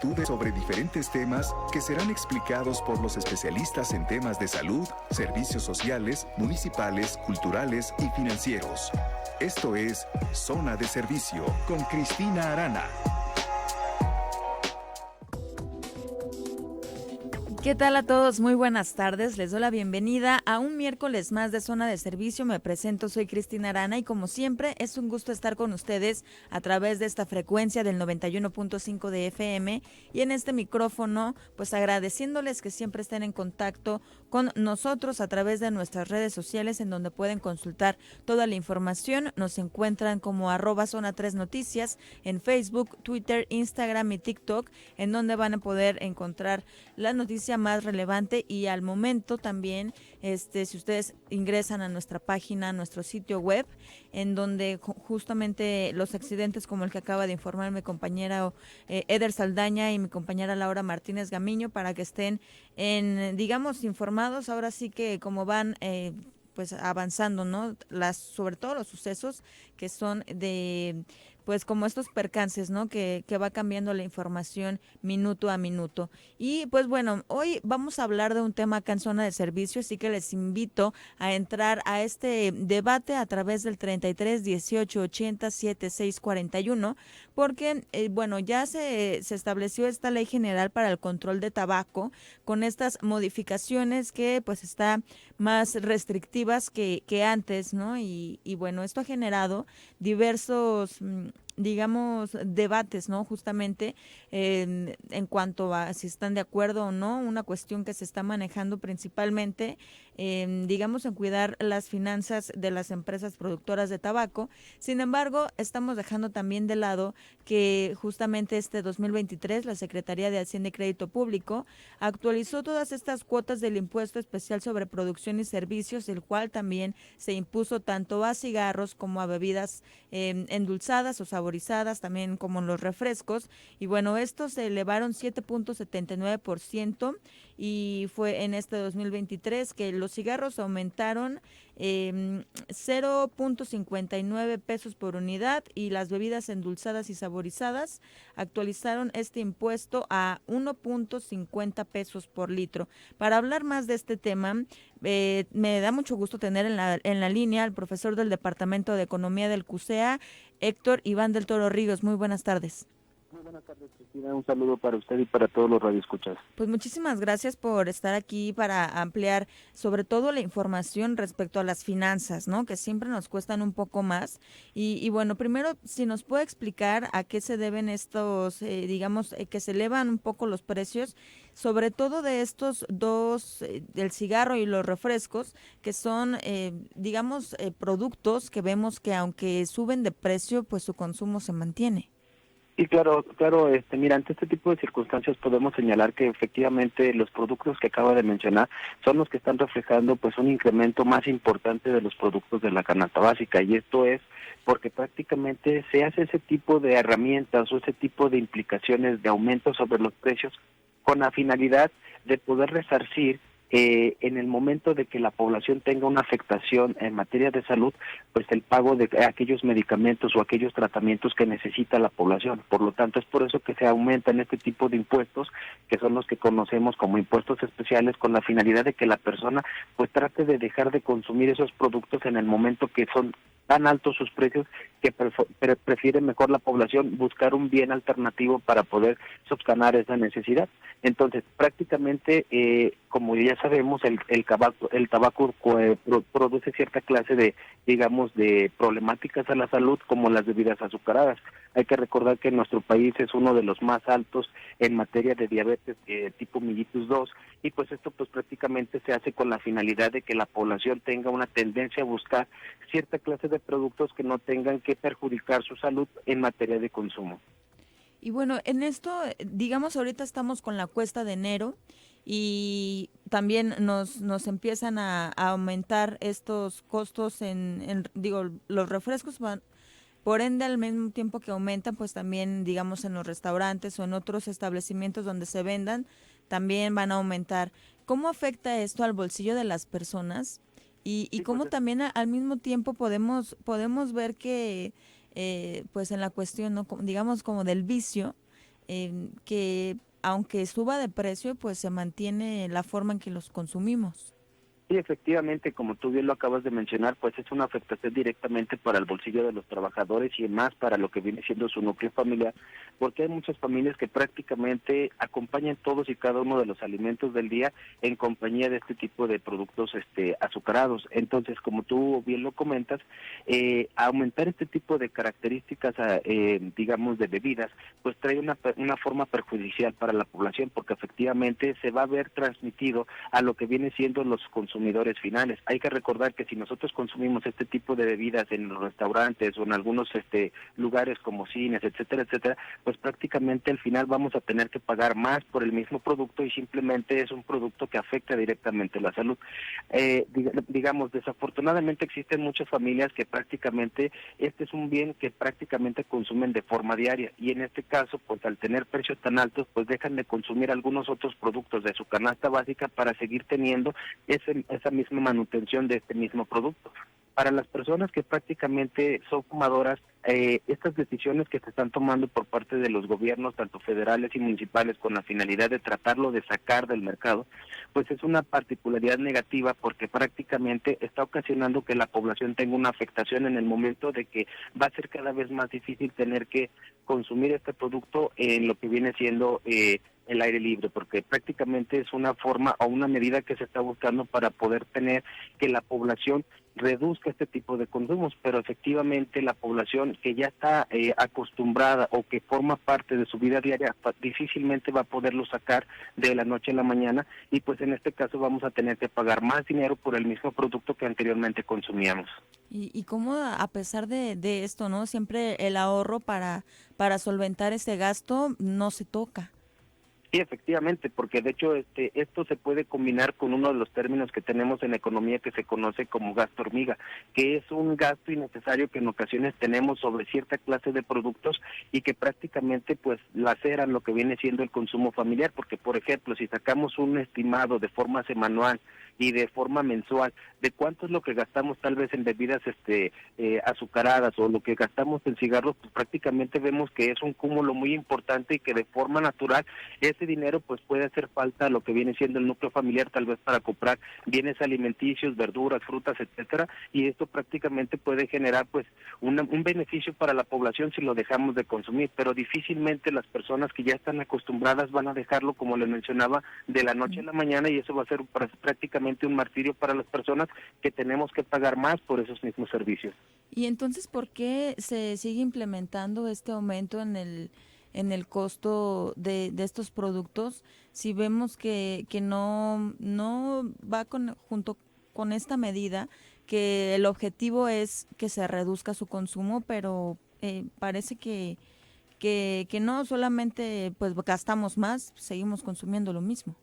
inquietudes sobre diferentes temas que serán explicados por los especialistas en temas de salud, servicios sociales, municipales, culturales y financieros. Esto es Zona de Servicio con Cristina Arana. ¿Qué tal a todos? Muy buenas tardes. Les doy la bienvenida a un miércoles más de Zona de Servicio. Me presento, soy Cristina Arana y como siempre es un gusto estar con ustedes a través de esta frecuencia del 91.5 de FM y en este micrófono, pues agradeciéndoles que siempre estén en contacto con nosotros a través de nuestras redes sociales en donde pueden consultar toda la información. Nos encuentran como @Zona 3 Noticias en Facebook, Twitter, Instagram y TikTok, en donde van a poder encontrar la noticia más relevante y al momento también, si ustedes ingresan a nuestra página, a nuestro sitio web, en donde justamente los accidentes como el que acaba de informar mi compañera Eder Saldaña y mi compañera Laura Martínez Gamiño, para que estén digamos, informados ahora sí que como van pues avanzando, ¿no? Sobre todo los sucesos que son pues como estos percances, ¿no? Que va cambiando la información minuto a minuto. Y pues bueno, hoy vamos a hablar de un tema acá en Zona de Servicio, así que les invito a entrar a este debate a través del 33 18 80 76 41, porque bueno, ya se estableció esta Ley General para el Control de Tabaco con estas modificaciones que pues está más restrictivas que antes, ¿no? Y bueno, esto ha generado diversos digamos, debates, ¿no? Justamente en cuanto a si están de acuerdo o no, una cuestión que se está manejando principalmente, digamos, en cuidar las finanzas de las empresas productoras de tabaco. Sin embargo, estamos dejando también de lado que justamente este 2023 la Secretaría de Hacienda y Crédito Público actualizó todas estas cuotas del impuesto especial sobre producción y servicios, el cual también se impuso tanto a cigarros como a bebidas endulzadas o saborizadas, también como los refrescos, y bueno, estos se elevaron 7.79% y fue en este 2023 que los cigarros aumentaron 0.59 pesos por unidad y las bebidas endulzadas y saborizadas actualizaron este impuesto a 1.50 pesos por litro. Para hablar más de este tema, me da mucho gusto tener en la línea al profesor del Departamento de Economía del CUSEA, Héctor Iván del Toro Ríos. Muy buenas tardes. Muy buenas tardes, Cristina. Un saludo para usted y para todos los radioescuchas. Pues muchísimas gracias por estar aquí para ampliar sobre todo la información respecto a las finanzas, ¿no? Que siempre nos cuestan un poco más. Y bueno, primero, si nos puede explicar a qué se deben estos, digamos, que se elevan un poco los precios, sobre todo de estos dos, del cigarro y los refrescos, que son, digamos, productos que vemos que aunque suben de precio, pues su consumo se mantiene. Y claro, mira, ante este tipo de circunstancias podemos señalar que efectivamente los productos que acaba de mencionar son los que están reflejando pues un incremento más importante de los productos de la canasta básica, y esto es porque prácticamente se hace ese tipo de herramientas o ese tipo de implicaciones de aumento sobre los precios con la finalidad de poder resarcir en el momento de que la población tenga una afectación en materia de salud, pues el pago de aquellos medicamentos o aquellos tratamientos que necesita la población. Por lo tanto, es por eso que se aumentan este tipo de impuestos, que son los que conocemos como impuestos especiales, con la finalidad de que la persona pues trate de dejar de consumir esos productos en el momento que son tan altos sus precios que prefiere mejor la población buscar un bien alternativo para poder subsanar esa necesidad. Entonces, prácticamente, como ya sabemos, el tabaco produce cierta clase de, digamos, de problemáticas a la salud, como las bebidas azucaradas. Hay que recordar que nuestro país es uno de los más altos en materia de diabetes tipo mellitus 2, y pues esto pues prácticamente se hace con la finalidad de que la población tenga una tendencia a buscar cierta clase de productos que no tengan que perjudicar su salud en materia de consumo. Y bueno, en esto, digamos, ahorita estamos con la cuesta de enero y también nos empiezan a aumentar estos costos digo, los refrescos van, por ende, al mismo tiempo que aumentan, pues también, digamos, en los restaurantes o en otros establecimientos donde se vendan, también van a aumentar. ¿Cómo afecta esto al bolsillo de las personas? Y cómo también al mismo tiempo podemos ver que, pues en la cuestión, ¿no? Digamos, como del vicio, que aunque suba de precio, pues se mantiene la forma en que los consumimos. Sí, efectivamente, como tú bien lo acabas de mencionar, pues es una afectación directamente para el bolsillo de los trabajadores y más para lo que viene siendo su núcleo familiar, porque hay muchas familias que prácticamente acompañan todos y cada uno de los alimentos del día en compañía de este tipo de productos azucarados. Entonces, como tú bien lo comentas, aumentar este tipo de características, digamos, de bebidas, pues trae una forma perjudicial para la población, porque efectivamente se va a ver transmitido a lo que viene siendo los consumidores finales. Hay que recordar que si nosotros consumimos este tipo de bebidas en los restaurantes o en algunos lugares como cines, etcétera, etcétera, pues prácticamente al final vamos a tener que pagar más por el mismo producto y simplemente es un producto que afecta directamente la salud. Digamos, desafortunadamente existen muchas familias que prácticamente este es un bien que prácticamente consumen de forma diaria y en este caso, pues al tener precios tan altos, pues dejan de consumir algunos otros productos de su canasta básica para seguir teniendo esa misma manutención de este mismo producto. Para las personas que prácticamente son fumadoras, estas decisiones que se están tomando por parte de los gobiernos, tanto federales y municipales, con la finalidad de tratarlo de sacar del mercado, pues es una particularidad negativa porque prácticamente está ocasionando que la población tenga una afectación en el momento de que va a ser cada vez más difícil tener que consumir este producto en lo que viene siendo el aire libre, porque prácticamente es una forma o una medida que se está buscando para poder tener que la población reduzca este tipo de consumos, pero efectivamente la población que ya está acostumbrada o que forma parte de su vida diaria difícilmente va a poderlo sacar de la noche a la mañana y pues en este caso vamos a tener que pagar más dinero por el mismo producto que anteriormente consumíamos. Y cómo a pesar de esto, ¿no? Siempre el ahorro para solventar ese gasto no se toca. Sí, efectivamente, porque de hecho esto se puede combinar con uno de los términos que tenemos en economía que se conoce como gasto hormiga, que es un gasto innecesario que en ocasiones tenemos sobre cierta clase de productos y que prácticamente pues laceran lo que viene siendo el consumo familiar, porque por ejemplo, si sacamos un estimado de forma semanal y de forma mensual de cuánto es lo que gastamos tal vez en bebidas azucaradas o lo que gastamos en cigarros, pues prácticamente vemos que es un cúmulo muy importante y que de forma natural ese dinero pues puede hacer falta a lo que viene siendo el núcleo familiar, tal vez para comprar bienes alimenticios, verduras, frutas, etcétera, y esto prácticamente puede generar pues un beneficio para la población si lo dejamos de consumir, pero difícilmente las personas que ya están acostumbradas van a dejarlo, como les mencionaba, de la noche a la mañana, y eso va a ser prácticamente un martirio para las personas que tenemos que pagar más por esos mismos servicios. Y entonces, ¿por qué se sigue implementando este aumento en el costo de estos productos si vemos que no va junto con esta medida, que el objetivo es que se reduzca su consumo, pero parece que no, solamente pues gastamos más, seguimos consumiendo lo mismo?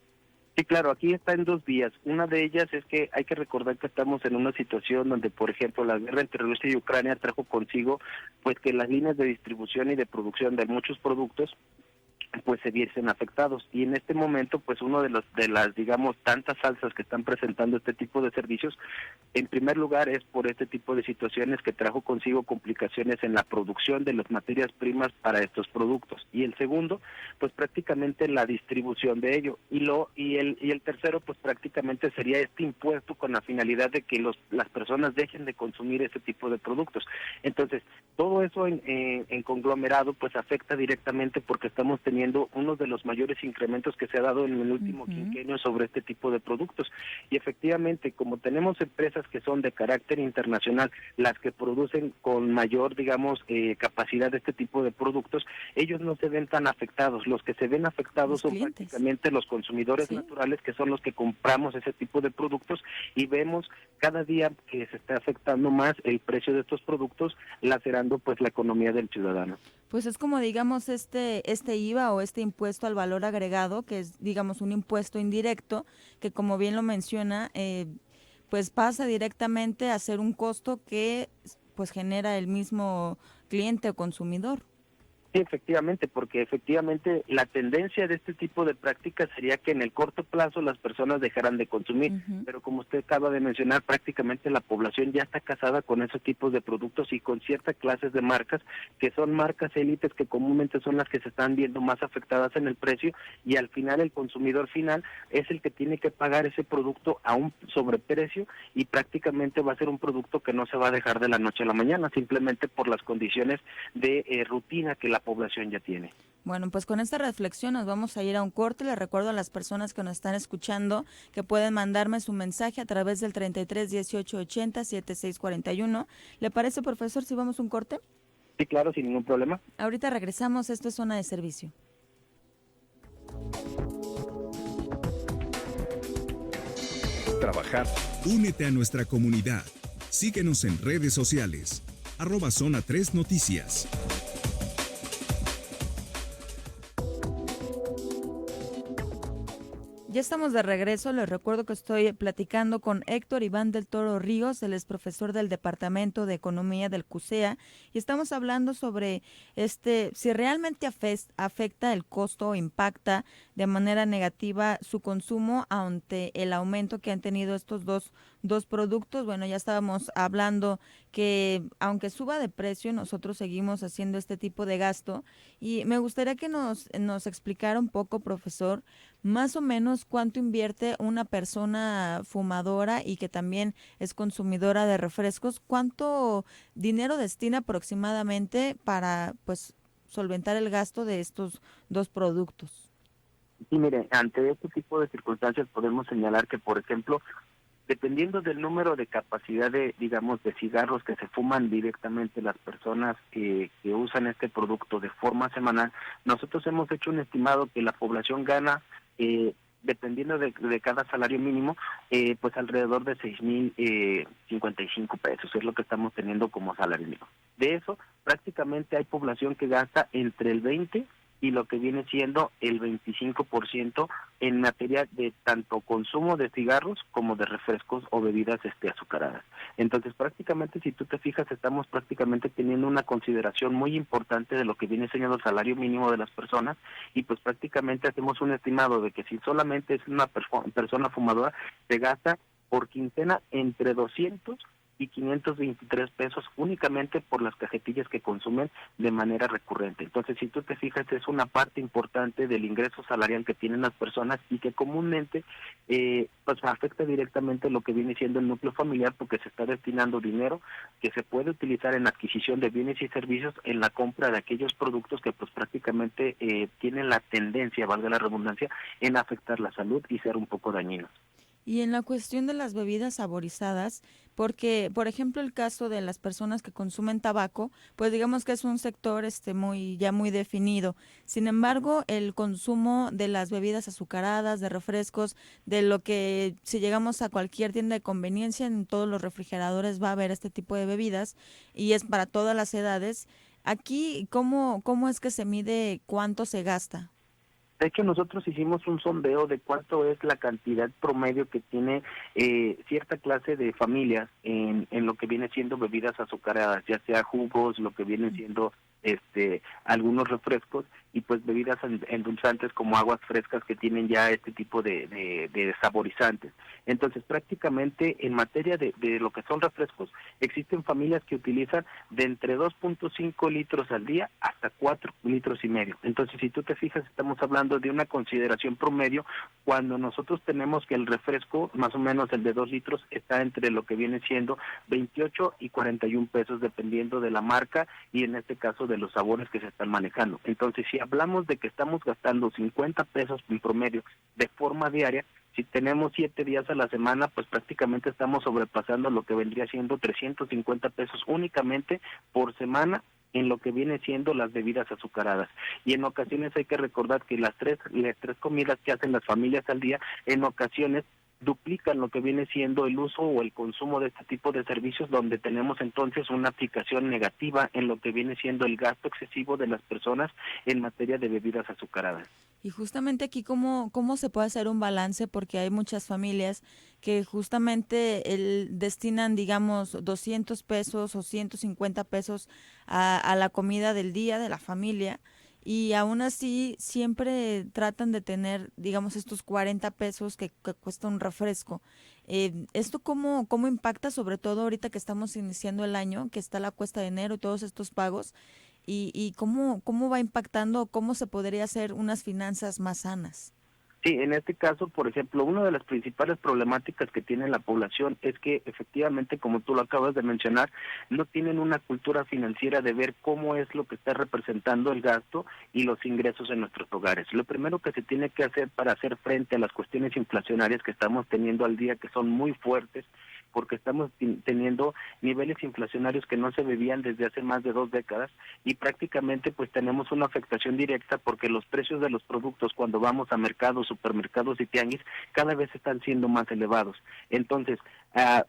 Sí, claro, aquí está en dos vías. Una de ellas es que hay que recordar que estamos en una situación donde, por ejemplo, la guerra entre Rusia y Ucrania trajo consigo pues que las líneas de distribución y de producción de muchos productos pues se viesen afectados, y en este momento pues uno de las digamos tantas alzas que están presentando este tipo de servicios, en primer lugar es por este tipo de situaciones que trajo consigo complicaciones en la producción de las materias primas para estos productos, y el segundo pues prácticamente la distribución de ello, y el tercero pues prácticamente sería este impuesto con la finalidad de que las personas dejen de consumir ese tipo de productos. Entonces todo eso en conglomerado pues afecta directamente, porque estamos teniendo uno de los mayores incrementos que se ha dado en el último quinquenio sobre este tipo de productos. Y efectivamente, como tenemos empresas que son de carácter internacional, las que producen con mayor, digamos, capacidad de este tipo de productos, ellos no se ven tan afectados. Los que se ven afectados Los son clientes. prácticamente los consumidores Sí. naturales, que son los que compramos ese tipo de productos, y vemos cada día que se está afectando más el precio de estos productos, lacerando pues la economía del ciudadano. Pues es como, digamos, este IVA o este impuesto al valor agregado, que es, digamos, un impuesto indirecto, que como bien lo menciona, pues pasa directamente a ser un costo que pues genera el mismo cliente o consumidor. Sí, efectivamente, porque efectivamente la tendencia de este tipo de prácticas sería que en el corto plazo las personas dejaran de consumir, Ujú. pero como usted acaba de mencionar, prácticamente la población ya está casada con esos tipos de productos y con ciertas clases de marcas, que son marcas élites que comúnmente son las que se están viendo más afectadas en el precio, y al final el consumidor final es el que tiene que pagar ese producto a un sobreprecio, y prácticamente va a ser un producto que no se va a dejar de la noche a la mañana, simplemente por las condiciones de rutina que la población ya tiene. Bueno, pues con esta reflexión nos vamos a ir a un corte. Les recuerdo a las personas que nos están escuchando que pueden mandarme su mensaje a través del 33 18 80 76 41. ¿Le parece, profesor, si vamos a un corte? Sí, claro, sin ningún problema. Ahorita regresamos. Esto es Zona de Servicio. Trabajar. Únete a nuestra comunidad. Síguenos en redes sociales. @Zona 3 Noticias. Ya estamos de regreso. Les recuerdo que estoy platicando con Héctor Iván del Toro Ríos, él es profesor del Departamento de Economía del CUSEA, y estamos hablando sobre si realmente afecta el costo o impacta de manera negativa su consumo ante el aumento que han tenido estos dos productos. Bueno, ya estábamos hablando que aunque suba de precio, nosotros seguimos haciendo este tipo de gasto, y me gustaría que nos explicara un poco, profesor, más o menos cuánto invierte una persona fumadora y que también es consumidora de refrescos, cuánto dinero destina aproximadamente para pues solventar el gasto de estos dos productos. Sí, mire, ante este tipo de circunstancias podemos señalar que, por ejemplo, dependiendo del número de capacidad de, digamos, de cigarros que se fuman directamente las personas que usan este producto de forma semanal, nosotros hemos hecho un estimado que la población gana, dependiendo de cada salario mínimo, pues alrededor de 6,055 pesos, es lo que estamos teniendo como salario mínimo. De eso, prácticamente hay población que gasta entre el 20 y lo que viene siendo el 25% en materia de tanto consumo de cigarros como de refrescos o bebidas azucaradas. Entonces, prácticamente, si tú te fijas, estamos prácticamente teniendo una consideración muy importante de lo que viene siendo el salario mínimo de las personas, y pues prácticamente hacemos un estimado de que si solamente es una persona fumadora, se gasta por quincena entre 200 y 523 pesos únicamente por las cajetillas que consumen de manera recurrente. Entonces, si tú te fijas, es una parte importante del ingreso salarial que tienen las personas y que comúnmente pues afecta directamente lo que viene siendo el núcleo familiar, porque se está destinando dinero que se puede utilizar en adquisición de bienes y servicios, en la compra de aquellos productos que pues prácticamente tienen la tendencia, valga la redundancia, en afectar la salud y ser un poco dañinos. Y en la cuestión de las bebidas saborizadas, porque, por ejemplo, el caso de las personas que consumen tabaco, pues digamos que es un sector muy definido. Sin embargo, el consumo de las bebidas azucaradas, de refrescos, de lo que si llegamos a cualquier tienda de conveniencia, en todos los refrigeradores va a haber este tipo de bebidas, y es para todas las edades. Aquí, ¿cómo es que se mide cuánto se gasta? De hecho, nosotros hicimos un sondeo de cuánto es la cantidad promedio que tiene cierta clase de familias en lo que viene siendo bebidas azucaradas, ya sea jugos, lo que viene siendo algunos refrescos, y pues bebidas endulzantes como aguas frescas que tienen ya este tipo de saborizantes. Entonces, prácticamente en materia de lo que son refrescos, existen familias que utilizan de entre 2.5 litros al día hasta 4 litros y medio. Entonces, si tú te fijas, estamos hablando de una consideración promedio cuando nosotros tenemos que el refresco, más o menos el de 2 litros, está entre lo que viene siendo 28 y 41 pesos, dependiendo de la marca y en este caso de los sabores que se están manejando. Entonces, si hablamos de que estamos gastando 50 pesos en promedio de forma diaria, si tenemos 7 días a la semana, pues prácticamente estamos sobrepasando lo que vendría siendo 350 pesos únicamente por semana en lo que viene siendo las bebidas azucaradas. Y en ocasiones hay que recordar que las tres comidas que hacen las familias al día, en ocasiones duplican lo que viene siendo el uso o el consumo de este tipo de servicios, donde tenemos entonces una aplicación negativa en lo que viene siendo el gasto excesivo de las personas en materia de bebidas azucaradas. Y justamente aquí, ¿cómo se puede hacer un balance? Porque hay muchas familias que justamente destinan, digamos, 200 pesos o 150 pesos a la comida del día de la familia, y aún así siempre tratan de tener, digamos, estos 40 pesos que cuesta un refresco. ¿Esto cómo impacta, sobre todo ahorita que estamos iniciando el año, que está la cuesta de enero y todos estos pagos? Y cómo va impactando, cómo se podría hacer unas finanzas más sanas? Sí, en este caso, por ejemplo, una de las principales problemáticas que tiene la población es que efectivamente, como tú lo acabas de mencionar, no tienen una cultura financiera de ver cómo es lo que está representando el gasto y los ingresos en nuestros hogares. Lo primero que se tiene que hacer para hacer frente a las cuestiones inflacionarias que estamos teniendo al día, que son muy fuertes, porque estamos teniendo niveles inflacionarios que no se vivían desde hace más de 2 décadas, y prácticamente pues tenemos una afectación directa porque los precios de los productos cuando vamos a mercados, supermercados y tianguis cada vez están siendo más elevados. Entonces,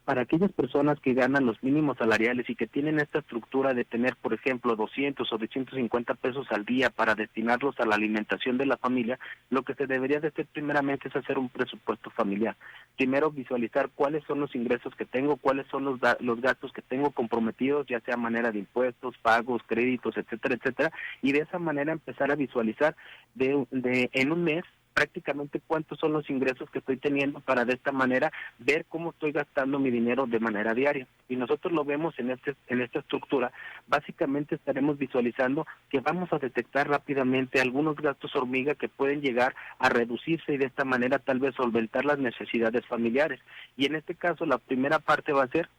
para aquellas personas que ganan los mínimos salariales y que tienen esta estructura de tener, por ejemplo, 200 o 250 pesos al día para destinarlos a la alimentación de la familia, lo que se debería de hacer primeramente es hacer un presupuesto familiar. Primero, visualizar cuáles son los ingresos que tengo, cuáles son los gastos que tengo comprometidos, ya sea a manera de impuestos, pagos, créditos, etcétera, etcétera, y de esa manera empezar a visualizar en un mes prácticamente cuántos son los ingresos que estoy teniendo, para de esta manera ver cómo estoy gastando mi dinero de manera diaria. Y nosotros lo vemos en esta estructura. Básicamente estaremos visualizando que vamos a detectar rápidamente algunos gastos hormiga que pueden llegar a reducirse y de esta manera tal vez solventar las necesidades familiares. Y en este caso la primera parte va a ser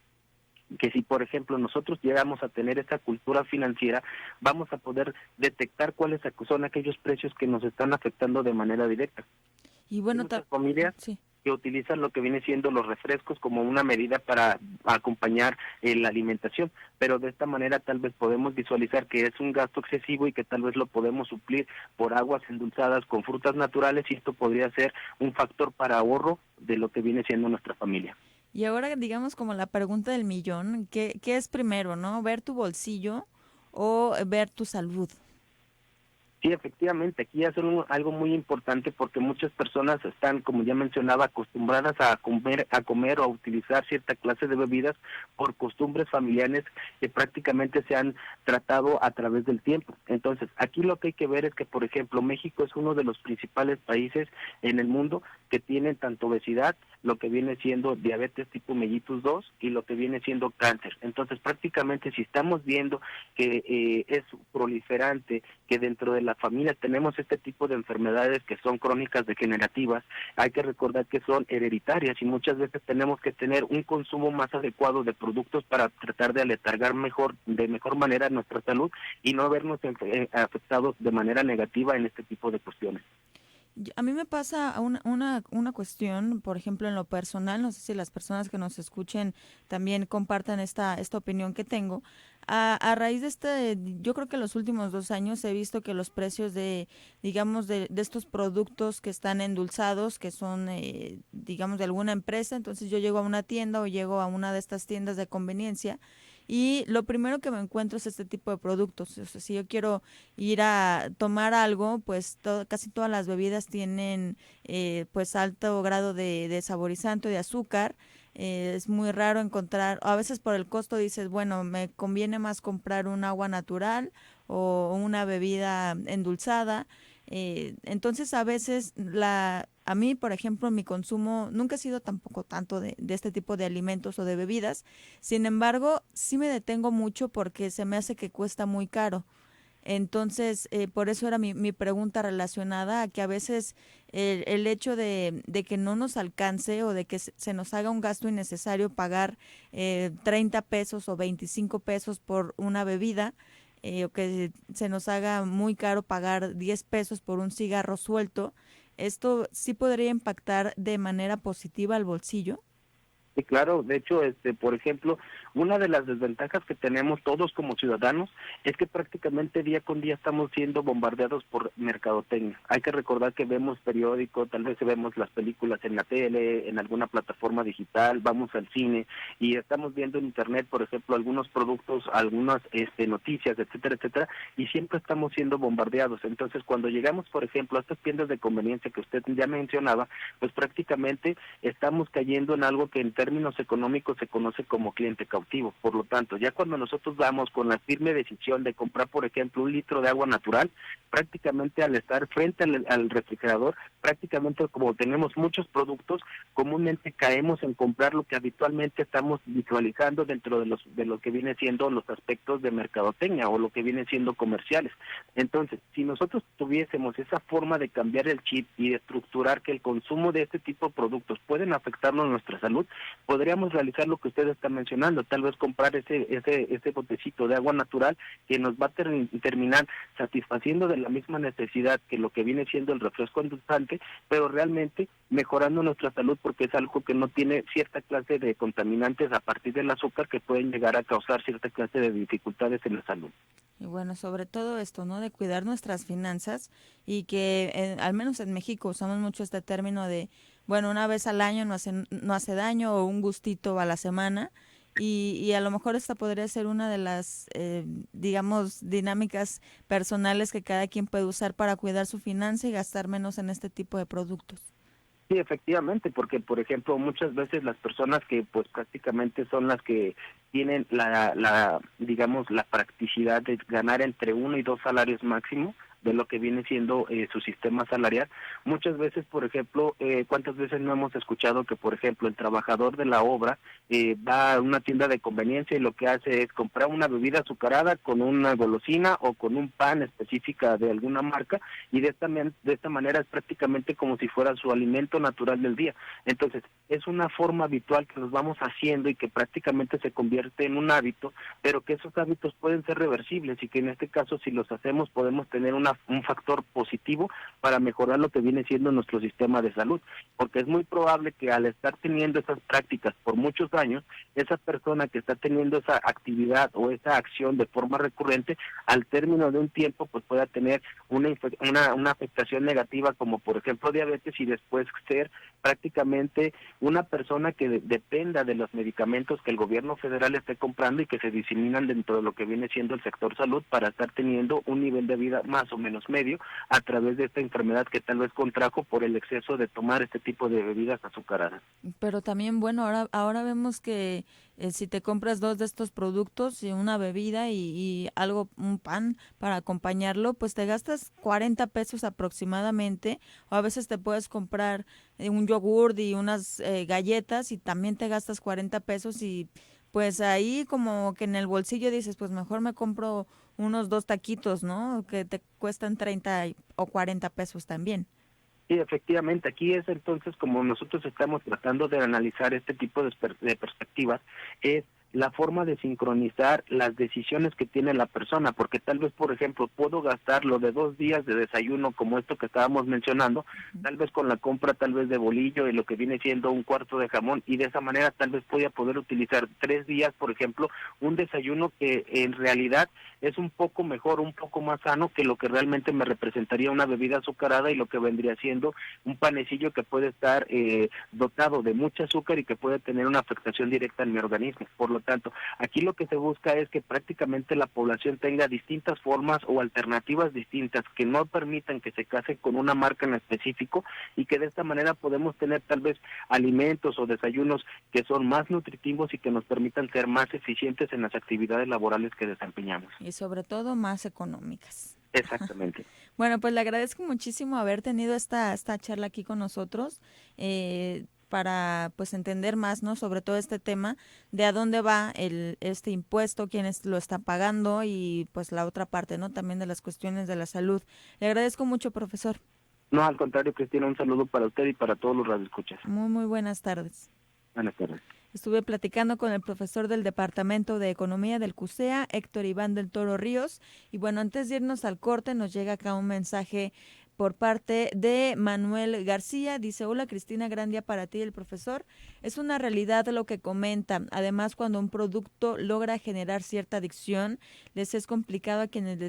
que si, por ejemplo, nosotros llegamos a tener esta cultura financiera, vamos a poder detectar cuáles son aquellos precios que nos están afectando de manera directa. Y bueno, hay muchas familias sí, que utilizan lo que viene siendo los refrescos como una medida para acompañar la alimentación, pero de esta manera tal vez podemos visualizar que es un gasto excesivo y que tal vez lo podemos suplir por aguas endulzadas con frutas naturales, y esto podría ser un factor para ahorro de lo que viene siendo nuestra familia. Y ahora, digamos, como la pregunta del millón, ¿qué es primero, no? ¿Ver tu bolsillo o ver tu salud? Sí, efectivamente, aquí hacer algo muy importante, porque muchas personas están, como ya mencionaba, acostumbradas a comer o a utilizar cierta clase de bebidas por costumbres familiares que prácticamente se han tratado a través del tiempo. Entonces, aquí lo que hay que ver es que, por ejemplo, México es uno de los principales países en el mundo que tienen tanto obesidad, lo que viene siendo diabetes tipo mellitus 2 y lo que viene siendo cáncer. Entonces, prácticamente si estamos viendo que es proliferante, que dentro de la familia tenemos este tipo de enfermedades que son crónicas degenerativas, hay que recordar que son hereditarias y muchas veces tenemos que tener un consumo más adecuado de productos para tratar de aletargar de mejor manera nuestra salud y no vernos afectados de manera negativa en este tipo de cuestiones. A mí me pasa una cuestión, por ejemplo, en lo personal, no sé si las personas que nos escuchen también compartan esta opinión que tengo. A raíz de yo creo que en los últimos 2 años he visto que los precios digamos, de estos productos que están endulzados, que son, digamos, de alguna empresa, entonces yo llego a una tienda o llego a una de estas tiendas de conveniencia y lo primero que me encuentro es este tipo de productos. O sea, si yo quiero ir a tomar algo, pues casi todas las bebidas tienen pues alto grado de saborizante, de azúcar. Es muy raro encontrar, a veces por el costo dices, bueno, me conviene más comprar un agua natural o una bebida endulzada. Entonces a veces a mí, por ejemplo, mi consumo nunca ha sido tampoco tanto de este tipo de alimentos o de bebidas. Sin embargo, sí me detengo mucho porque se me hace que cuesta muy caro. Entonces, por eso era mi pregunta relacionada a que a veces el hecho de que no nos alcance o de que se nos haga un gasto innecesario pagar 30 pesos o 25 pesos por una bebida, o que se nos haga muy caro pagar 10 pesos por un cigarro suelto, ¿esto sí podría impactar de manera positiva al bolsillo? Sí, claro. De hecho, por ejemplo, una de las desventajas que tenemos todos como ciudadanos es que prácticamente día con día estamos siendo bombardeados por mercadotecnia. Hay que recordar que vemos periódico, tal vez vemos las películas en la tele, en alguna plataforma digital, vamos al cine y estamos viendo en internet, por ejemplo, algunos productos, algunas noticias, etcétera, etcétera, y siempre estamos siendo bombardeados. Entonces, cuando llegamos, por ejemplo, a estas tiendas de conveniencia que usted ya mencionaba, pues prácticamente estamos cayendo en algo que en términos económicos se conoce como cliente cautivo. Por lo tanto, ya cuando nosotros vamos con la firme decisión de comprar, por ejemplo, 1 litro de agua natural, prácticamente al estar frente al refrigerador, prácticamente como tenemos muchos productos, comúnmente caemos en comprar lo que habitualmente estamos visualizando dentro de lo que viene siendo los aspectos de mercadotecnia o lo que viene siendo comerciales. Entonces, si nosotros tuviésemos esa forma de cambiar el chip y de estructurar que el consumo de este tipo de productos pueden afectarnos nuestra salud, podríamos realizar lo que usted está mencionando, tal vez comprar ese botecito de agua natural que nos va a terminar satisfaciendo de la misma necesidad que lo que viene siendo el refresco endulzante, pero realmente mejorando nuestra salud porque es algo que no tiene cierta clase de contaminantes a partir del azúcar que pueden llegar a causar cierta clase de dificultades en la salud. Y bueno, sobre todo esto, ¿no? De cuidar nuestras finanzas y que al menos en México usamos mucho este término de, bueno, una vez al año no hace daño o un gustito a la semana y a lo mejor esta podría ser una de las, digamos, dinámicas personales que cada quien puede usar para cuidar su finanza y gastar menos en este tipo de productos. Sí, efectivamente, porque por ejemplo muchas veces las personas que pues prácticamente son las que tienen digamos la practicidad de ganar entre 1 y 2 salarios máximo de lo que viene siendo su sistema salarial. Muchas veces, por ejemplo, ¿cuántas veces no hemos escuchado que, por ejemplo, el trabajador de la obra va a una tienda de conveniencia y lo que hace es comprar una bebida azucarada con una golosina o con un pan específica de alguna marca y de esta manera es prácticamente como si fuera su alimento natural del día? Entonces, es una forma habitual que nos vamos haciendo y que prácticamente se convierte en un hábito, pero que esos hábitos pueden ser reversibles y que en este caso, si los hacemos, podemos tener un factor positivo para mejorar lo que viene siendo nuestro sistema de salud, porque es muy probable que al estar teniendo esas prácticas por muchos años, esa persona que está teniendo esa actividad o esa acción de forma recurrente, al término de un tiempo, pues pueda tener una afectación negativa, como por ejemplo diabetes, y después ser prácticamente una persona que dependa de los medicamentos que el gobierno federal esté comprando y que se diseminan dentro de lo que viene siendo el sector salud para estar teniendo un nivel de vida más o menos medio a través de esta enfermedad que tal vez contrajo por el exceso de tomar este tipo de bebidas azucaradas. Pero también, bueno, ahora vemos que si te compras 2 de estos productos y una bebida y algo, un pan para acompañarlo, pues te gastas 40 pesos aproximadamente, o a veces te puedes comprar un yogurt y unas galletas y también te gastas 40 pesos y pues ahí como que en el bolsillo dices, pues mejor me compro unos 2 taquitos, ¿no? Que te cuestan 30 o 40 pesos también. Sí, efectivamente, aquí es entonces como nosotros estamos tratando de analizar este tipo de perspectivas, es la forma de sincronizar las decisiones que tiene la persona, porque tal vez, por ejemplo, puedo gastar lo de 2 días de desayuno, como esto que estábamos mencionando, tal vez con la compra tal vez de bolillo y lo que viene siendo un cuarto de jamón, y de esa manera tal vez voy a poder utilizar 3 días, por ejemplo, un desayuno que en realidad es un poco mejor, un poco más sano que lo que realmente me representaría una bebida azucarada y lo que vendría siendo un panecillo que puede estar dotado de mucho azúcar y que puede tener una afectación directa en mi organismo. Por lo tanto, aquí lo que se busca es que prácticamente la población tenga distintas formas o alternativas distintas que no permitan que se case con una marca en específico y que de esta manera podemos tener tal vez alimentos o desayunos que son más nutritivos y que nos permitan ser más eficientes en las actividades laborales que desempeñamos. Y sobre todo más económicas. Exactamente. Bueno, pues le agradezco muchísimo haber tenido esta charla aquí con nosotros para pues entender más, ¿no? Sobre todo este tema de a dónde va este impuesto, quiénes lo están pagando y pues la otra parte, ¿no? También de las cuestiones de la salud. Le agradezco mucho, profesor. No, al contrario, Cristina, un saludo para usted y para todos los radioescuchas. Muy buenas tardes. Buenas tardes. Estuve platicando con el profesor del Departamento de Economía del CUSEA, Héctor Iván del Toro Ríos. Y bueno, antes de irnos al corte, nos llega acá un mensaje por parte de Manuel García. Dice, hola Cristina, gran día para ti, el profesor. Es una realidad lo que comenta. Además, cuando un producto logra generar cierta adicción, les es complicado a quienes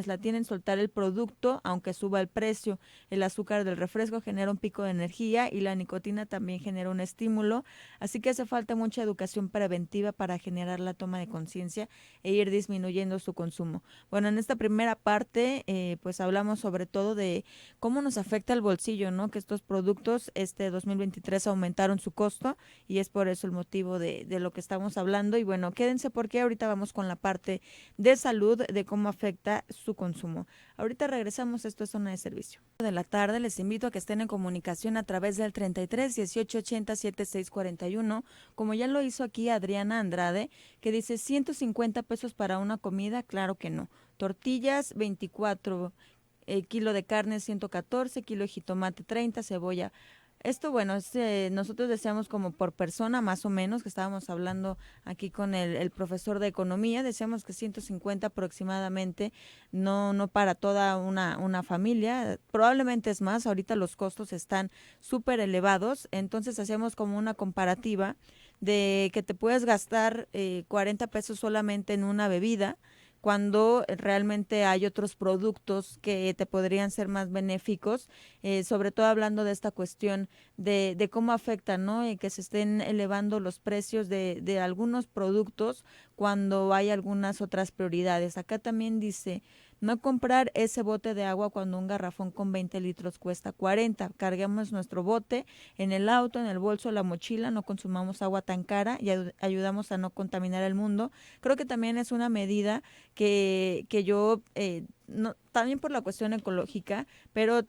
la tienen soltar el producto, aunque suba el precio. El azúcar del refresco genera un pico de energía y la nicotina también genera un estímulo, así que hace falta mucha educación preventiva para generar la toma de conciencia e ir disminuyendo su consumo. Bueno, en esta primera parte, pues hablamos sobre todo de cómo nos afecta el bolsillo, ¿no? Que estos productos, este 2023 aumentaron su costo y es por eso el motivo de lo que estamos hablando. Y bueno, quédense porque ahorita vamos con la parte de salud, de cómo afecta su consumo. Ahorita regresamos, esto es Zona de Servicio. De la tarde les invito a que estén en comunicación a través del 33 18 80 76 41, como ya lo hizo aquí Adriana Andrade, que dice 150 pesos para una comida, claro que no. Tortillas 24, kilo de carne 114, kilo de jitomate 30, cebolla. Esto, bueno, nosotros decíamos como por persona más o menos, que estábamos hablando aquí con el profesor de economía, decíamos que 150 aproximadamente, no para toda una familia, probablemente es más, ahorita los costos están súper elevados, entonces hacíamos como una comparativa de que te puedes gastar 40 pesos solamente en una bebida, cuando realmente hay otros productos que te podrían ser más benéficos, sobre todo hablando de esta cuestión de cómo afecta, ¿no? Que se estén elevando los precios de algunos productos cuando hay algunas otras prioridades. Acá también dice, no comprar ese bote de agua cuando un garrafón con 20 litros cuesta 40. Carguemos nuestro bote en el auto, en el bolso, la mochila, no consumamos agua tan cara y ayudamos a no contaminar el mundo. Creo que también es una medida que yo, no, también por la cuestión ecológica, pero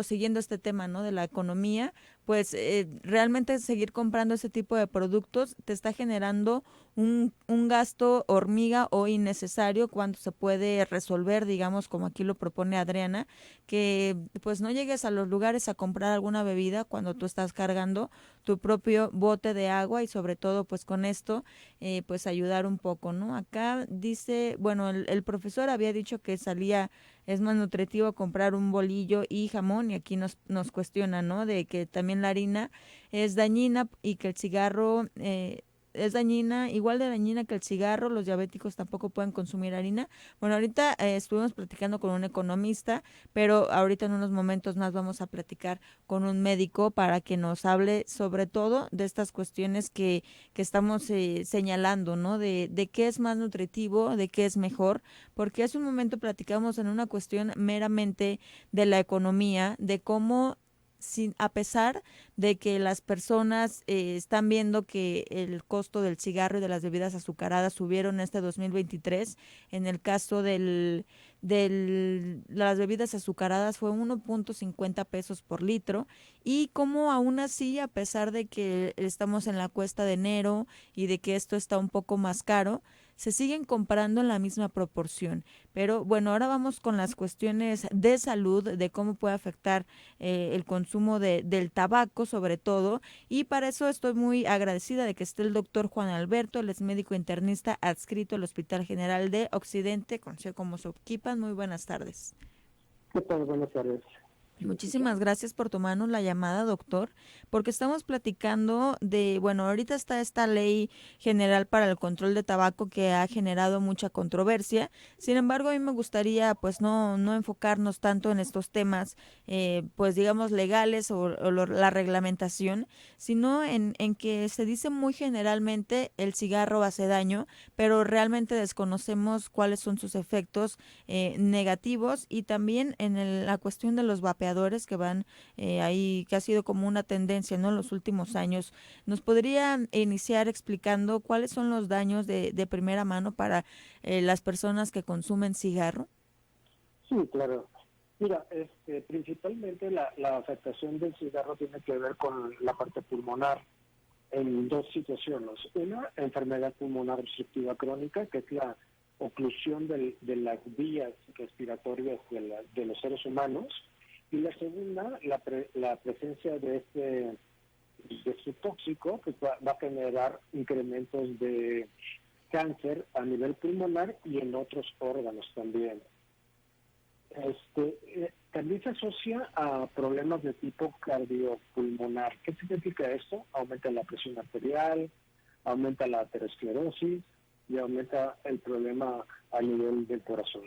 siguiendo este tema, ¿no? De la economía, pues realmente seguir comprando ese tipo de productos te está generando un gasto hormiga o innecesario cuando se puede resolver, digamos, como aquí lo propone Adriana, que pues no llegues a los lugares a comprar alguna bebida cuando tú estás cargando tu propio bote de agua y sobre todo pues con esto pues ayudar un poco, ¿no? Acá dice, bueno, el profesor había dicho que es más nutritivo comprar un bolillo y jamón y aquí nos cuestiona, ¿no? De que también la harina es dañina y que el cigarro es dañina, igual de dañina que el cigarro, los diabéticos tampoco pueden consumir harina. Bueno, ahorita estuvimos platicando con un economista, pero ahorita en unos momentos más vamos a platicar con un médico para que nos hable sobre todo de estas cuestiones que estamos señalando, ¿no? De qué es más nutritivo, de qué es mejor, porque hace un momento platicamos en una cuestión meramente de la economía, de cómo a pesar de que las personas están viendo que el costo del cigarro y de las bebidas azucaradas subieron este 2023, en el caso las bebidas azucaradas fue 1.50 pesos por litro y como aún así, a pesar de que estamos en la cuesta de enero y de que esto está un poco más caro, se siguen comprando en la misma proporción. Pero bueno, ahora vamos con las cuestiones de salud, de cómo puede afectar el consumo del tabaco sobre todo. Y para eso estoy muy agradecida de que esté el doctor Juan Alberto, él es médico internista adscrito al Hospital General de Occidente, conocido como Soquipan. Muy buenas tardes. ¿Qué tal? Buenas tardes. Muchísimas gracias por tomarnos la llamada, doctor, porque estamos platicando bueno, ahorita está esta ley general para el control de tabaco que ha generado mucha controversia. Sin embargo, a mí me gustaría, pues, no enfocarnos tanto en estos temas, pues, digamos, legales la reglamentación, sino en que se dice muy generalmente el cigarro hace daño, pero realmente desconocemos cuáles son sus efectos negativos y también en la cuestión de los vapeadores que van ahí, que ha sido como una tendencia, ¿no? En los últimos años. ¿Nos podría iniciar explicando cuáles son los daños de primera mano para las personas que consumen cigarro? Sí, claro. Mira, principalmente la afectación del cigarro tiene que ver con la parte pulmonar en dos situaciones. Una, enfermedad pulmonar obstructiva crónica, que es la oclusión de las vías respiratorias de los seres humanos. Y la segunda, la presencia de este tóxico que va a generar incrementos de cáncer a nivel pulmonar y en otros órganos también. También se asocia a problemas de tipo cardiopulmonar. ¿Qué significa esto? Aumenta la presión arterial, aumenta la aterosclerosis y aumenta el problema a nivel del corazón.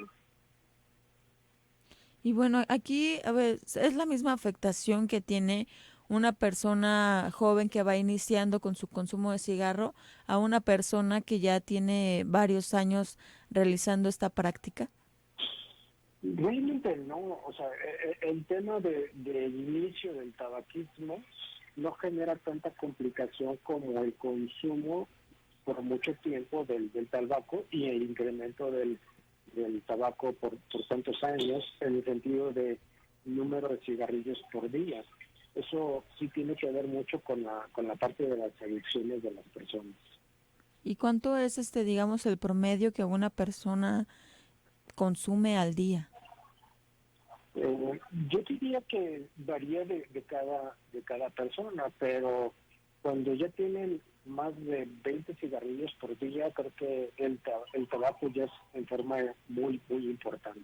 Y bueno, aquí, a ver, es la misma afectación que tiene una persona joven que va iniciando con su consumo de cigarro a una persona que ya tiene varios años realizando esta práctica. Realmente no, o sea, el tema del inicio del tabaquismo no genera tanta complicación como el consumo por mucho tiempo del tabaco y el incremento del tabaco por tantos años en el sentido de número de cigarrillos por día. Eso sí tiene que ver mucho con la parte de las adicciones de las personas. ¿Y cuánto es digamos, el promedio que una persona consume al día? Yo diría que varía de cada persona, pero cuando ya tienen más de 20 cigarrillos por día, creo que el tabaco ya es en forma muy, muy importante.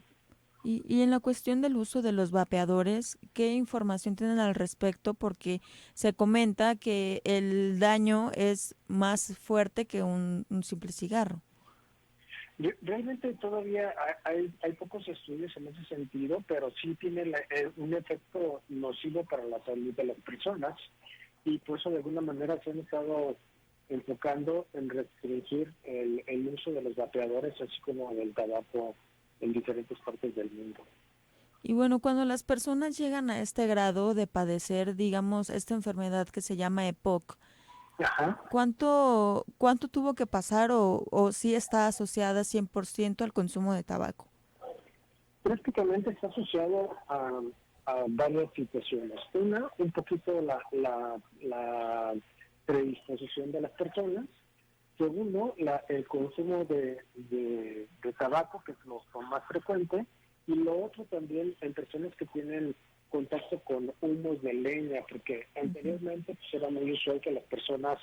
Y en la cuestión del uso de los vapeadores, ¿qué información tienen al respecto? Porque se comenta que el daño es más fuerte que un simple cigarro. Realmente todavía hay pocos estudios en ese sentido, pero sí tiene un efecto nocivo para la salud de las personas y por eso de alguna manera se han estado enfocando en restringir el uso de los vapeadores, así como del tabaco en diferentes partes del mundo. Y bueno, cuando las personas llegan a este grado de padecer, digamos, esta enfermedad que se llama EPOC, Ajá. ¿cuánto tuvo que pasar o sí está asociada 100% al consumo de tabaco? Prácticamente está asociado a varias situaciones. Una, un poquito la predisposición de las personas. Segundo, el consumo de tabaco, que es lo más frecuente. Y lo otro también en personas que tienen contacto con humos de leña, porque anteriormente pues, era muy usual que las personas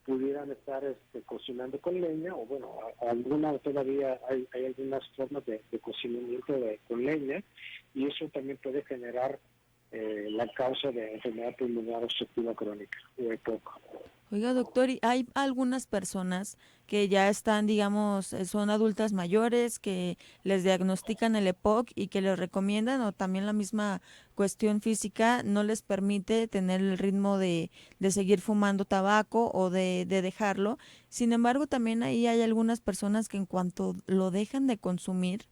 pudieran estar cocinando con leña, o bueno, todavía hay algunas formas de cocinamiento con leña, y eso también puede generar la causa de enfermedad pulmonar obstructiva crónica, o EPOC. Oiga, doctor, y hay algunas personas que ya están, digamos, son adultas mayores, que les diagnostican el EPOC y que les recomiendan, o también la misma cuestión física no les permite tener el ritmo de seguir fumando tabaco o de dejarlo. Sin embargo, también ahí hay algunas personas que en cuanto lo dejan de consumir,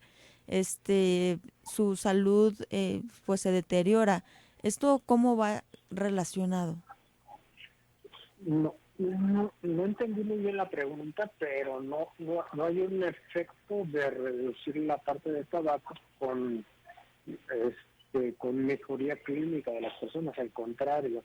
su salud pues se deteriora. ¿Esto cómo va relacionado? No entendí muy bien la pregunta, pero no hay un efecto de reducir la parte de tabaco con mejoría clínica de las personas, al contrario.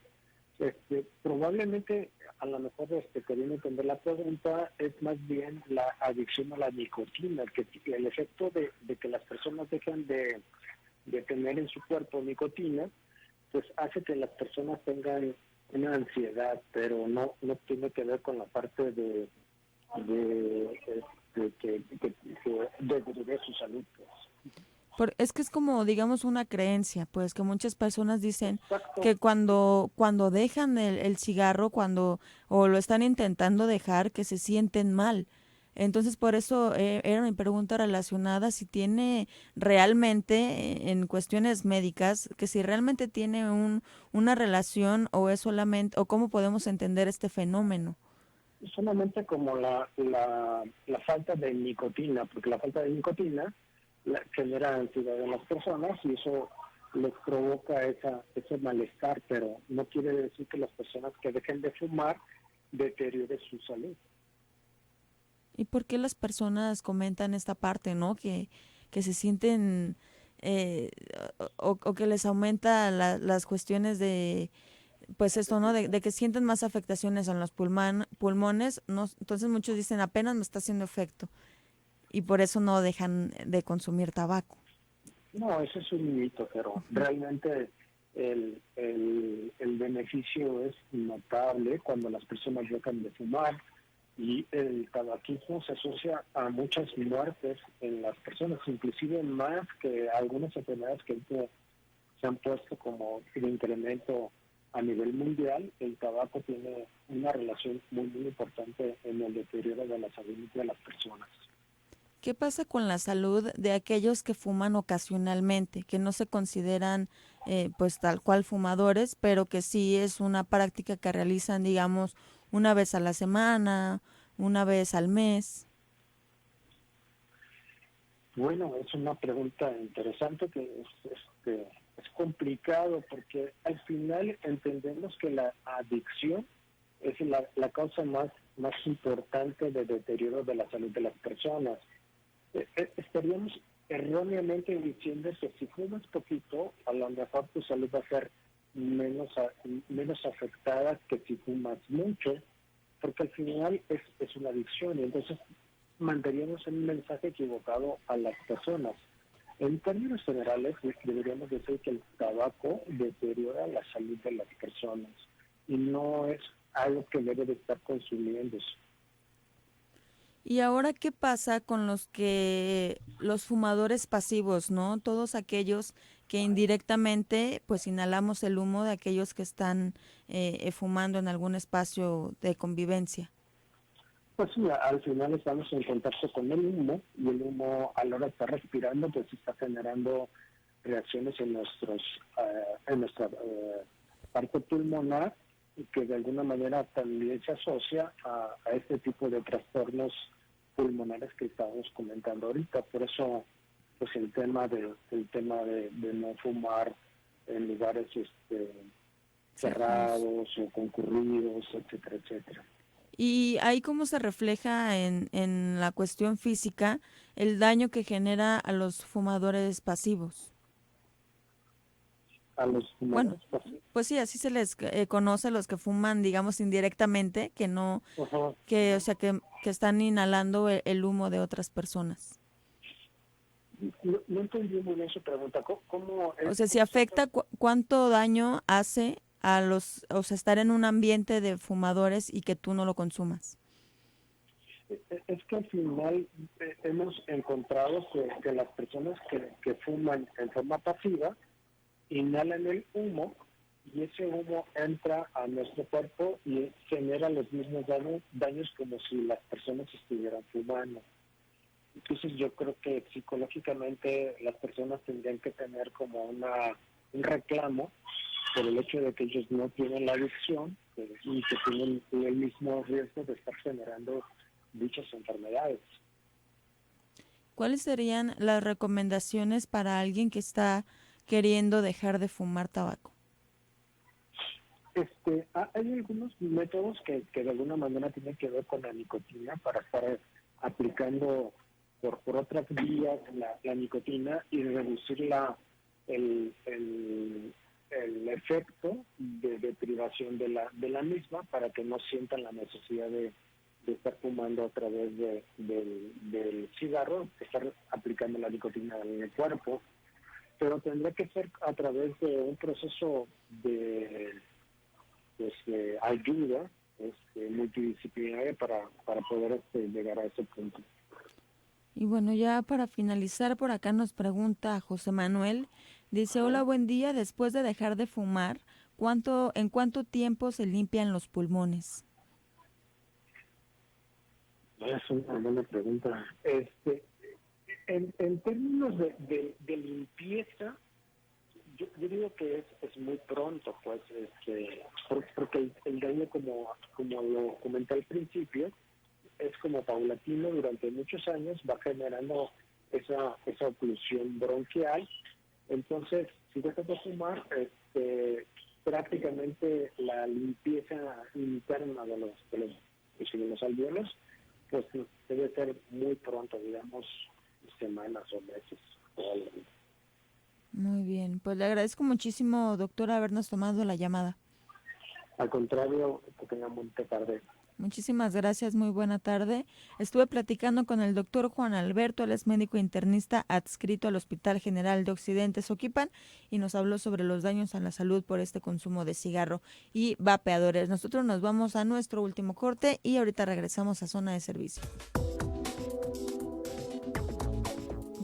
Probablemente, a lo mejor queriendo entender la pregunta, es más bien la adicción a la nicotina, que el efecto de que las personas dejan de tener en su cuerpo nicotina, pues hace que las personas tengan una ansiedad, pero no tiene que ver con la parte de su salud. Pues. Es que es como, digamos, una creencia, pues que muchas personas dicen Exacto. que cuando dejan el cigarro, o lo están intentando dejar, que se sienten mal. Entonces, por eso era mi pregunta relacionada si tiene realmente, en cuestiones médicas, que si realmente tiene una relación o es solamente, o cómo podemos entender este fenómeno. Solamente como la falta de nicotina, porque la falta de nicotina genera ansiedad en las personas y eso les provoca ese malestar, pero no quiere decir que las personas que dejen de fumar deteriore su salud. ¿Y por qué las personas comentan esta parte, no? Que se sienten eh, o que les aumenta las cuestiones de, pues esto, ¿no? De que sienten más afectaciones en los pulmones, ¿no? Entonces muchos dicen, apenas me está haciendo efecto y por eso no dejan de consumir tabaco. No, eso es un mito, pero realmente el beneficio es notable cuando las personas dejan de fumar y el tabaquismo se asocia a muchas muertes en las personas, inclusive más que algunas enfermedades que se han puesto como de incremento a nivel mundial. El tabaco tiene una relación muy importante en el deterioro de la salud de las personas. ¿Qué pasa con la salud de aquellos que fuman ocasionalmente, que no se consideran pues tal cual fumadores, pero que sí es una práctica que realizan, digamos, una vez a la semana, una vez al mes? Bueno, es una pregunta interesante que es complicado porque al final entendemos que la adicción es la causa más importante de deterioro de la salud de las personas. Estaríamos erróneamente diciendo que si fumas poquito, a lo mejor tu salud va a ser menos afectada que si fumas mucho, porque al final es una adicción y entonces mandaríamos un mensaje equivocado a las personas. En términos generales, deberíamos decir que el tabaco deteriora la salud de las personas y no es algo que debe de estar consumiéndose. ¿Y ahora qué pasa con los fumadores pasivos, ¿no? Todos aquellos que indirectamente pues inhalamos el humo de aquellos que están fumando en algún espacio de convivencia. Pues sí, al final estamos en contacto con el humo y el humo a la hora de estar respirando pues está generando reacciones en nuestra parte pulmonar y que de alguna manera también se asocia a este tipo de trastornos pulmonares que estábamos comentando ahorita. Por eso pues el tema de no fumar en lugares cerrados o concurridos, etcétera, etcétera. Y ahí cómo se refleja en la cuestión física el daño que genera a los fumadores pasivos. A los Bueno, fumadores pasivos. pues sí, así se les conoce a los que fuman, digamos, indirectamente, que no, Ajá. que, o sea, que están inhalando el humo de otras personas. No entendí muy bien su pregunta. ¿Cómo O es? sea, si afecta cuánto daño hace a o sea, estar en un ambiente de fumadores y que tú no lo consumas. Es que al final hemos encontrado que las personas que fuman en forma pasiva inhalan el humo y ese humo entra a nuestro cuerpo y genera los mismos daños como si las personas estuvieran fumando. Entonces yo creo que psicológicamente las personas tendrían que tener como un reclamo por el hecho de que ellos no tienen la adicción y que tienen el mismo riesgo de estar generando dichas enfermedades. ¿Cuáles serían las recomendaciones para alguien que está queriendo dejar de fumar tabaco? Hay algunos métodos que de alguna manera tienen que ver con la nicotina para estar aplicando por otras vías la nicotina y reducir el efecto de privación de la misma para que no sientan la necesidad de estar fumando a través del cigarro, estar aplicando la nicotina en el cuerpo, pero tendrá que ser a través de un proceso de ayuda multidisciplinaria para poder llegar a ese punto. Y bueno, ya para finalizar, por acá nos pregunta José Manuel, dice, hola, buen día, después de dejar de fumar, ¿en cuánto tiempo se limpian los pulmones? Es una buena pregunta. En términos de limpieza, yo digo que es muy pronto, pues, porque el daño, como lo comenté al principio, es como paulatino durante muchos años, va generando esa oclusión bronquial. Entonces, si dejas de fumar, prácticamente la limpieza interna de los alvéolos, pues debe ser muy pronto, digamos, semanas o meses o algo. Muy bien, pues le agradezco muchísimo, doctor, habernos tomado la llamada. Al contrario, que tengan buena tarde. Muchísimas gracias, muy buena tarde. Estuve platicando con el doctor Juan Alberto, él es médico internista adscrito al Hospital General de Occidente Soquipan y nos habló sobre los daños a la salud por este consumo de cigarro y vapeadores. Nosotros nos vamos a nuestro último corte y ahorita regresamos a Zona de Servicio.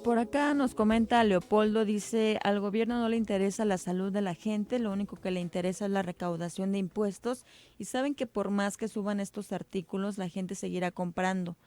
Por acá nos comenta Leopoldo, dice, al gobierno no le interesa la salud de la gente, lo único que le interesa es la recaudación de impuestos y saben que por más que suban estos artículos, la gente seguirá comprando.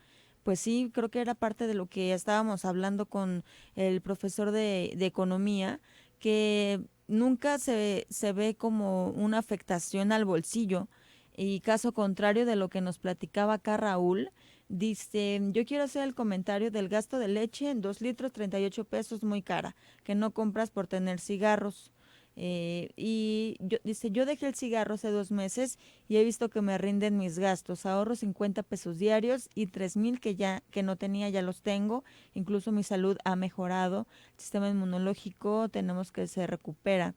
Pues sí, creo que era parte de lo que estábamos hablando con el profesor de economía, que nunca se ve como una afectación al bolsillo y caso contrario de lo que nos platicaba acá Raúl. Dice, yo quiero hacer el comentario del gasto de leche en 2 litros, 38 pesos, muy cara, que no compras por tener cigarros. Dice, yo dejé el cigarro hace 2 meses y he visto que me rinden mis gastos. Ahorro 50 pesos diarios y 3,000 que no tenía ya los tengo. Incluso mi salud ha mejorado. El sistema inmunológico tenemos que se recupera.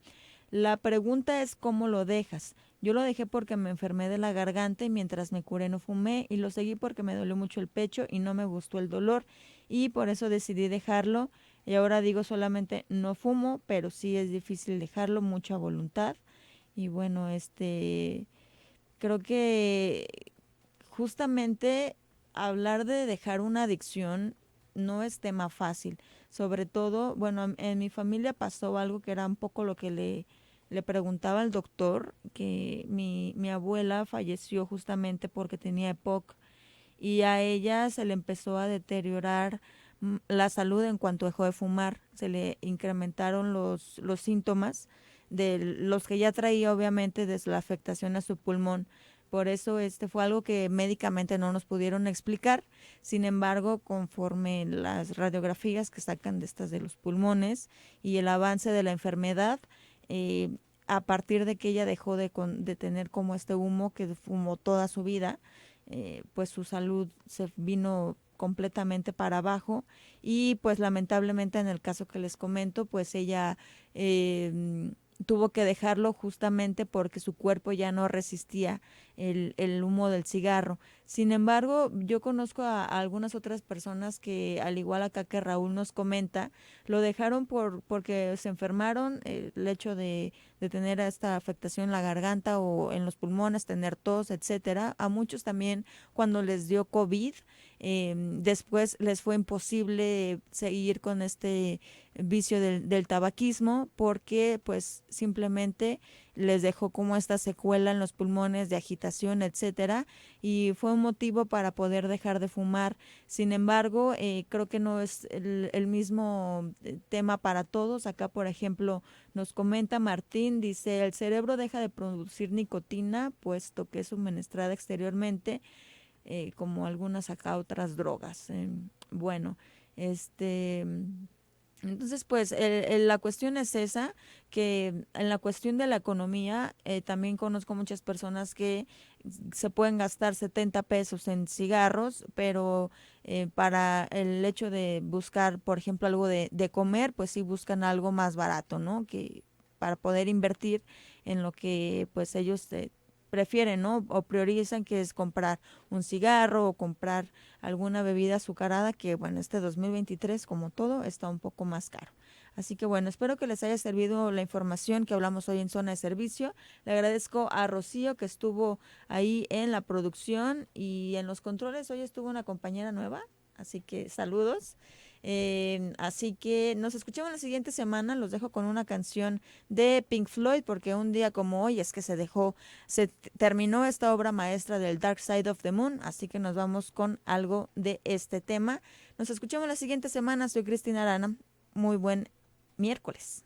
La pregunta es cómo lo dejas. Yo lo dejé porque me enfermé de la garganta y mientras me curé no fumé y lo seguí porque me dolió mucho el pecho y no me gustó el dolor y por eso decidí dejarlo y ahora digo solamente no fumo, pero sí es difícil dejarlo, mucha voluntad y bueno, creo que justamente hablar de dejar una adicción no es tema fácil, sobre todo, bueno, en mi familia pasó algo que era un poco lo que le preguntaba al doctor, que mi abuela falleció justamente porque tenía EPOC y a ella se le empezó a deteriorar la salud en cuanto dejó de fumar, se le incrementaron los síntomas de los que ya traía obviamente desde la afectación a su pulmón. Por eso fue algo que médicamente no nos pudieron explicar. Sin embargo, conforme las radiografías que sacan de los pulmones y el avance de la enfermedad, a partir de que ella dejó de tener como este humo que fumó toda su vida, pues su salud se vino completamente para abajo y pues lamentablemente en el caso que les comento, pues ella tuvo que dejarlo justamente porque su cuerpo ya no resistía el humo del cigarro. Sin embargo, yo conozco a algunas otras personas que, al igual acá que Raúl nos comenta, lo dejaron porque se enfermaron, el hecho de tener esta afectación en la garganta o en los pulmones, tener tos, etcétera. A muchos también cuando les dio COVID, después les fue imposible seguir con este vicio del tabaquismo porque pues simplemente les dejó como esta secuela en los pulmones de agitación, etcétera, y fue un motivo para poder dejar de fumar. Sin embargo, creo que no es el mismo tema para todos. Acá, por ejemplo, nos comenta Martín, dice, el cerebro deja de producir nicotina puesto que es suministrada exteriormente, como algunas acá otras drogas. Bueno, entonces, pues la cuestión es esa, que en la cuestión de la economía, también conozco muchas personas que se pueden gastar 70 pesos en cigarros, pero para el hecho de buscar, por ejemplo, algo de comer, pues sí buscan algo más barato, ¿no? Que para poder invertir en lo que pues ellos prefieren, ¿no? O priorizan, que es comprar un cigarro o comprar alguna bebida azucarada, que bueno, 2023, como todo, está un poco más caro. Así que bueno, espero que les haya servido la información que hablamos hoy en Zona de Servicio. Le agradezco a Rocío, que estuvo ahí en la producción y en los controles. Hoy estuvo una compañera nueva, así que saludos. Así que nos escuchamos la siguiente semana. Los dejo con una canción de Pink Floyd, porque un día como hoy es que se terminó esta obra maestra del Dark Side of the Moon, así que nos vamos con algo de este tema. Nos escuchamos la siguiente semana. Soy Cristina Arana. Muy buen miércoles.